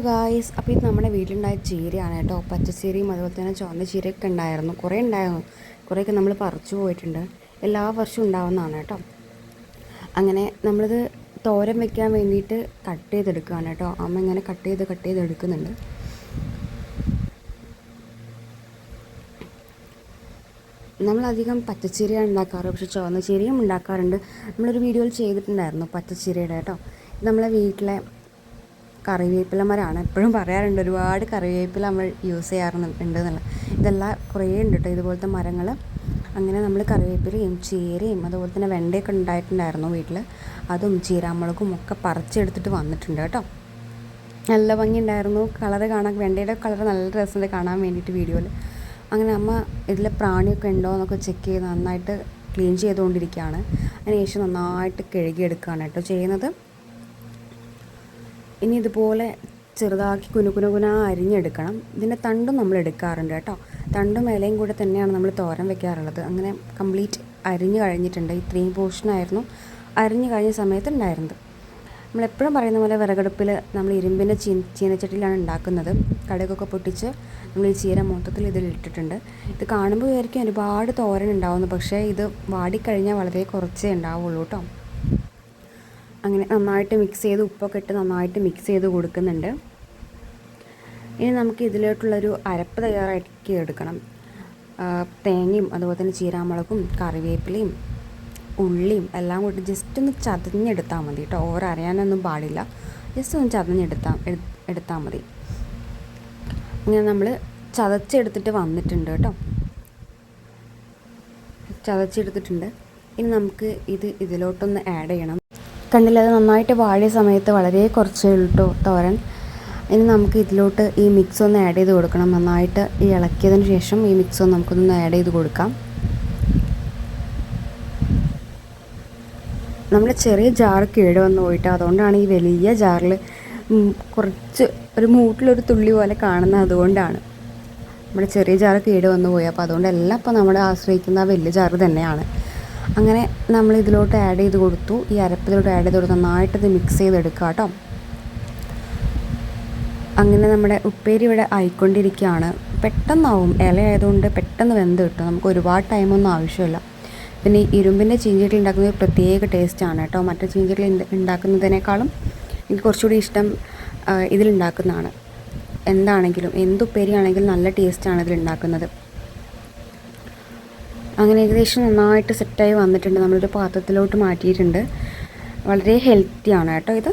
Guys, അപ്പോൾ ഇത് നമ്മുടെ വീട്ടിലുണ്ടായ ചീരയാണ് കേട്ടോ. പച്ചച്ചീരയും അതുപോലെ തന്നെ ചുവന്ന ചീരയൊക്കെ ഉണ്ടായിരുന്നു, കുറേ ഉണ്ടായിരുന്നു. കുറേയൊക്കെ നമ്മൾ പറിച്ചു പോയിട്ടുണ്ട്. എല്ലാ വർഷവും ഉണ്ടാവുന്നതാണ് കേട്ടോ. അങ്ങനെ നമ്മളിത് തോരൻ വെക്കാൻ വേണ്ടിയിട്ട് കട്ട് ചെയ്തെടുക്കുകയാണ് കേട്ടോ. അമ്മ ഇങ്ങനെ കട്ട് ചെയ്ത് എടുക്കുന്നുണ്ട്. നമ്മളധികം പച്ചച്ചീരയാണ് ഉണ്ടാക്കാറ്, പക്ഷേ ചുവന്ന ചീരയും ഉണ്ടാക്കാറുണ്ട്. നമ്മളൊരു വീഡിയോയിൽ ചെയ്തിട്ടുണ്ടായിരുന്നു പച്ചച്ചീരയുടെ കേട്ടോ. നമ്മളെ വീട്ടിലെ കറിവേപ്പില മരമാണ്. എപ്പോഴും പറയാറുണ്ട് ഒരുപാട് കറിവേപ്പില നമ്മൾ യൂസ് ചെയ്യാറുണ്ട് എന്നുള്ളത്. ഇതെല്ലാം കുറേ ഉണ്ട് കേട്ടോ ഇതുപോലത്തെ മരങ്ങൾ. അങ്ങനെ നമ്മൾ കറിവേപ്പിലയും ചീരയും അതുപോലെ തന്നെ വെണ്ടയൊക്കെ ഉണ്ടായിട്ടുണ്ടായിരുന്നു വീട്ടിൽ. അതും ചീരാമുളകും ഒക്കെ പറിച്ചെടുത്തിട്ട് വന്നിട്ടുണ്ട് കേട്ടോ. നല്ല ഭംഗിയുണ്ടായിരുന്നു കളറ് കാണാൻ. വെണ്ടയുടെ കളർ നല്ല രസമുണ്ട് കാണാൻ വേണ്ടിയിട്ട് വീഡിയോയിൽ. അങ്ങനെ അമ്മ ഇതിൽ പ്രാണിയൊക്കെ ഉണ്ടോ എന്നൊക്കെ ചെക്ക് ചെയ്ത് നന്നായിട്ട് ക്ലീൻ ചെയ്തുകൊണ്ടിരിക്കുകയാണ്. അതിനുശേഷം നന്നായിട്ട് കഴുകിയെടുക്കുകയാണ് കേട്ടോ ചെയ്യുന്നത്. ഇനി ഇതുപോലെ ചെറുതാക്കി കുനുകുന അരിഞ്ഞെടുക്കണം. ഇതിൻ്റെ തണ്ടും നമ്മൾ എടുക്കാറുണ്ട് കേട്ടോ. തണ്ടും ഇലയും കൂടെ തന്നെയാണ് നമ്മൾ തോരൻ വെക്കാറുള്ളത്. അങ്ങനെ കംപ്ലീറ്റ് അരിഞ്ഞ് കഴിഞ്ഞിട്ടുണ്ട്. ഇത്രയും പോർഷനായിരുന്നു അരിഞ്ഞ് കഴിഞ്ഞ സമയത്ത് ഉണ്ടായിരുന്നത്. നമ്മളെപ്പോഴും പറയുന്ന പോലെ വിറകടുപ്പിൽ നമ്മൾ ഇരുമ്പിൻ്റെ ചീനച്ചട്ടിയിലാണ് ഉണ്ടാക്കുന്നത്. കടുകൊക്കെ പൊട്ടിച്ച് നമ്മൾ ഈ ചീര മൊത്തത്തിൽ ഇതിലിട്ടിട്ടുണ്ട്. ഇത് കാണുമ്പോൾ വിചാരിക്കും ഒരുപാട് തോരൻ ഉണ്ടാവുന്നു, പക്ഷേ ഇത് വാടിക്കഴിഞ്ഞാൽ വളരെ കുറച്ചേ ഉണ്ടാവുള്ളൂ കേട്ടോ. അങ്ങനെ നന്നായിട്ട് മിക്സ് ചെയ്ത് ഉപ്പൊക്കെ ഇട്ട് നന്നായിട്ട് മിക്സ് ചെയ്ത് കൊടുക്കുന്നുണ്ട്. ഇനി നമുക്ക് ഇതിലോട്ടുള്ളൊരു അരപ്പ് തയ്യാറാക്കി എടുക്കണം. തേങ്ങയും അതുപോലെ തന്നെ ചീരാമുളകും കറിവേപ്പിലയും ഉള്ളിയും എല്ലാം കൂടി ജസ്റ്റ് ഒന്ന് ചതഞ്ഞെടുത്താൽ മതി കേട്ടോ. ഓവർ അരയാനൊന്നും പാടില്ല, ജസ്റ്റ് ഒന്ന് ചതഞ്ഞെടുത്താൽ മതി. ഇങ്ങനെ നമ്മൾ ചതച്ചെടുത്തിട്ട് വന്നിട്ടുണ്ട് കേട്ടോ. ചതച്ചെടുത്തിട്ടുണ്ട്. ഇനി നമുക്ക് ഇതിലോട്ടൊന്ന് ആഡ് ചെയ്യണം. കണ്ടില്ല, അത് നന്നായിട്ട് വാടിയ സമയത്ത് വളരെ കുറച്ചേ ഉള്ളൂ തോരൻ. ഇനി നമുക്ക് ഇതിലോട്ട് ഈ മിക്സ് ഒന്ന് ആഡ് ചെയ്ത് കൊടുക്കണം. നന്നായിട്ട് ഈ ഇളക്കിയതിന് ശേഷം ഈ മിക്സ് ഒന്ന് നമുക്കൊന്ന് ആഡ് ചെയ്ത് കൊടുക്കാം. നമ്മൾ ചെറിയ ജാർ കേട് വന്ന് പോയിട്ട് അതുകൊണ്ടാണ് ഈ വലിയ ജാറിൽ കുറച്ച് ഒരു മൂട്ടിലൊരു തുള്ളി പോലെ കാണുന്നത്. അതുകൊണ്ടാണ് നമ്മുടെ ചെറിയ ജാറ് കേട് വന്ന് പോയി. അപ്പോൾ അതുകൊണ്ട് എല്ലാം ഇപ്പോൾ നമ്മൾ ആശ്രയിക്കുന്ന ആ വലിയ ജാറ് തന്നെയാണ്. അങ്ങനെ നമ്മൾ ഇതിലോട്ട് ആഡ് ചെയ്ത് കൊടുത്തു. ഈ അരപ്പിലോട്ട് ആഡ് ചെയ്ത് കൊടുത്ത് നന്നായിട്ട് ഇത് മിക്സ് ചെയ്തെടുക്കുക കേട്ടോ. അങ്ങനെ നമ്മുടെ ഉപ്പേരി ഇവിടെ ആയിക്കൊണ്ടിരിക്കുകയാണ്. പെട്ടെന്നാവും, ഇല ആയതുകൊണ്ട് പെട്ടെന്ന് വെന്ത് കിട്ടും. നമുക്ക് ഒരുപാട് ടൈമൊന്നും ആവശ്യമില്ല. പിന്നെ ഈ ഇരുമ്പിൻ്റെ ചീഞ്ചട്ടി ഉണ്ടാക്കുന്നത് ഒരു പ്രത്യേക ടേസ്റ്റാണ് കേട്ടോ. മറ്റേ ചീഞ്ചട്ടി ഉണ്ടാക്കുന്നതിനേക്കാളും എനിക്ക് കുറച്ചുകൂടി ഇഷ്ടം ഇതിലുണ്ടാക്കുന്നതാണ്. എന്താണെങ്കിലും എന്തുപ്പേരിയാണെങ്കിലും നല്ല ടേസ്റ്റാണ് ഇതിലുണ്ടാക്കുന്നത്. അങ്ങനെ ഏകദേശം നന്നായിട്ട് സെറ്റായി വന്നിട്ടുണ്ട്. നമ്മളൊരു പാത്രത്തിലോട്ട് മാറ്റിയിട്ടുണ്ട്. വളരെ ഹെൽത്തിയാണ് കേട്ടോ ഇത്.